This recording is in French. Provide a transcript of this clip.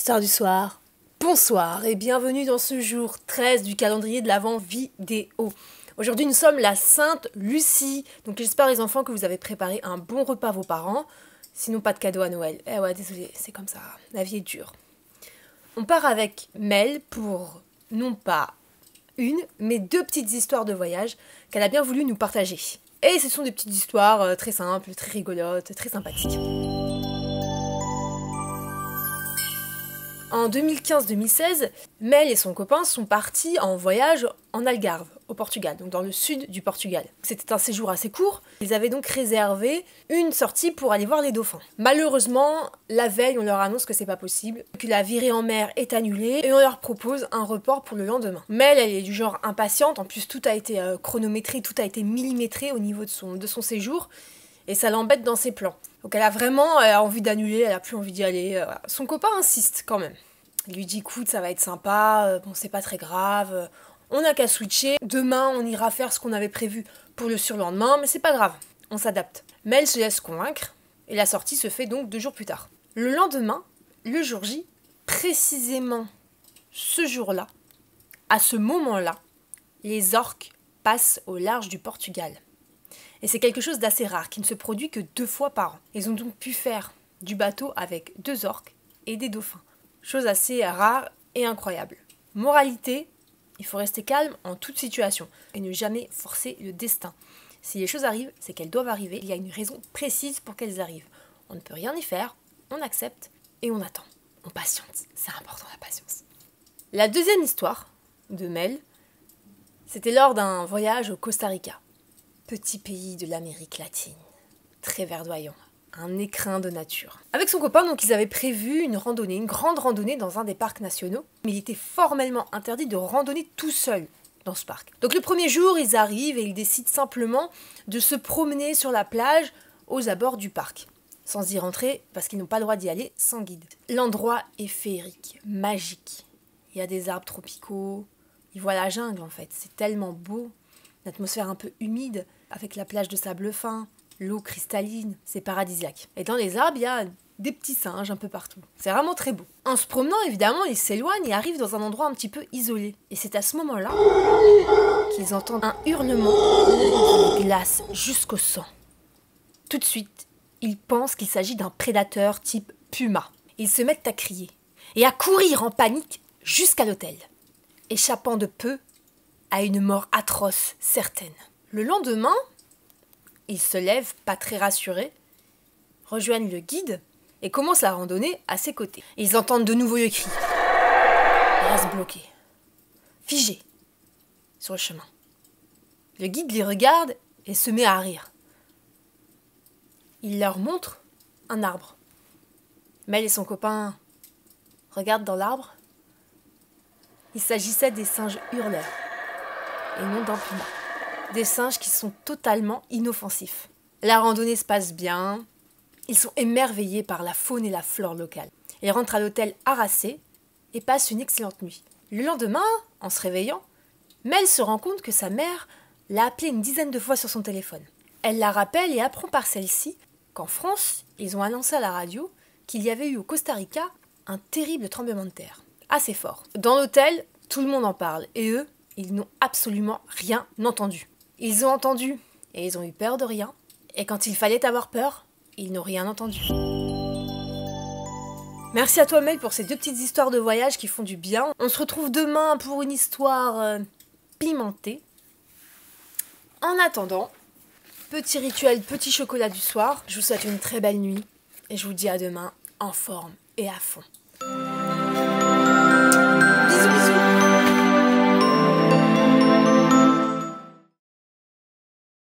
Histoire du soir, bonsoir et bienvenue dans ce jour 13 du calendrier de l'Avent vidéo. Aujourd'hui nous sommes la Sainte Lucie, donc j'espère les enfants que vous avez préparé un bon repas à vos parents, sinon pas de cadeau à Noël. Eh ouais, désolé, c'est comme ça, la vie est dure. On part avec Mel pour non pas une, mais deux petites histoires de voyage qu'elle a bien voulu nous partager. Et ce sont des petites histoires très simples, très rigolotes, très sympathiques. En 2015-2016, Mel et son copain sont partis en voyage en Algarve, au Portugal, donc dans le sud du Portugal. C'était un séjour assez court, ils avaient donc réservé une sortie pour aller voir les dauphins. Malheureusement, la veille, on leur annonce que c'est pas possible, que la virée en mer est annulée et on leur propose un report pour le lendemain. Mel, elle est du genre impatiente, en plus tout a été chronométré, tout a été millimétré au niveau de son séjour. Et ça l'embête dans ses plans. Donc elle a envie d'annuler, elle a plus envie d'y aller. Voilà. Son copain insiste quand même. Il lui dit écoute, ça va être sympa, bon c'est pas très grave, on n'a qu'à switcher, demain on ira faire ce qu'on avait prévu pour le surlendemain, mais c'est pas grave, on s'adapte. Mel se laisse convaincre, et la sortie se fait donc 2 jours plus tard. Le lendemain, le jour J, précisément ce jour-là, à ce moment-là, les orques passent au large du Portugal. Et c'est quelque chose d'assez rare, qui ne se produit que 2 fois par an. Ils ont donc pu faire du bateau avec 2 orques et des dauphins. Chose assez rare et incroyable. Moralité, il faut rester calme en toute situation et ne jamais forcer le destin. Si les choses arrivent, c'est qu'elles doivent arriver. Il y a une raison précise pour qu'elles arrivent. On ne peut rien y faire, on accepte et on attend. On patiente, c'est important la patience. La deuxième histoire de Mel, c'était lors d'un voyage au Costa Rica. Petit pays de l'Amérique latine, très verdoyant, un écrin de nature. Avec son copain, donc, ils avaient prévu une grande randonnée dans un des parcs nationaux, mais il était formellement interdit de randonner tout seul dans ce parc. Donc le premier jour, ils arrivent et ils décident simplement de se promener sur la plage aux abords du parc, sans y rentrer parce qu'ils n'ont pas le droit d'y aller sans guide. L'endroit est féerique, magique. Il y a des arbres tropicaux, ils voient la jungle en fait, c'est tellement beau. L'atmosphère un peu humide, avec la plage de sable fin, l'eau cristalline, c'est paradisiaque. Et dans les arbres, il y a des petits singes un peu partout. C'est vraiment très beau. En se promenant, évidemment, ils s'éloignent et arrivent dans un endroit un petit peu isolé. Et c'est à ce moment-là qu'ils entendent un hurlement qui les glace jusqu'au sang. Tout de suite, ils pensent qu'il s'agit d'un prédateur type puma. Ils se mettent à crier et à courir en panique jusqu'à l'hôtel, échappant de peu à une mort atroce, certaine. Le lendemain, ils se lèvent, pas très rassurés, rejoignent le guide et commencent la randonnée à ses côtés. Ils entendent de nouveau le cri. Ils restent bloqués, figés, sur le chemin. Le guide les regarde et se met à rire. Il leur montre un arbre. Mel et son copain regardent dans l'arbre. Il s'agissait des singes hurleurs et non d'un puma. Des singes qui sont totalement inoffensifs. La randonnée se passe bien. Ils sont émerveillés par la faune et la flore locale. Ils rentrent à l'hôtel harassés et passent une excellente nuit. Le lendemain, en se réveillant, Mel se rend compte que sa mère l'a appelée une dizaine de fois sur son téléphone. Elle la rappelle et apprend par celle-ci qu'en France, ils ont annoncé à la radio qu'il y avait eu au Costa Rica un terrible tremblement de terre. Assez fort. Dans l'hôtel, tout le monde en parle et eux, ils n'ont absolument rien entendu. Ils ont entendu et ils ont eu peur de rien. Et quand il fallait avoir peur, ils n'ont rien entendu. Merci à toi Mel pour ces 2 petites histoires de voyage qui font du bien. On se retrouve demain pour une histoire pimentée. En attendant, petit rituel, petit chocolat du soir. Je vous souhaite une très belle nuit et je vous dis à demain en forme et à fond.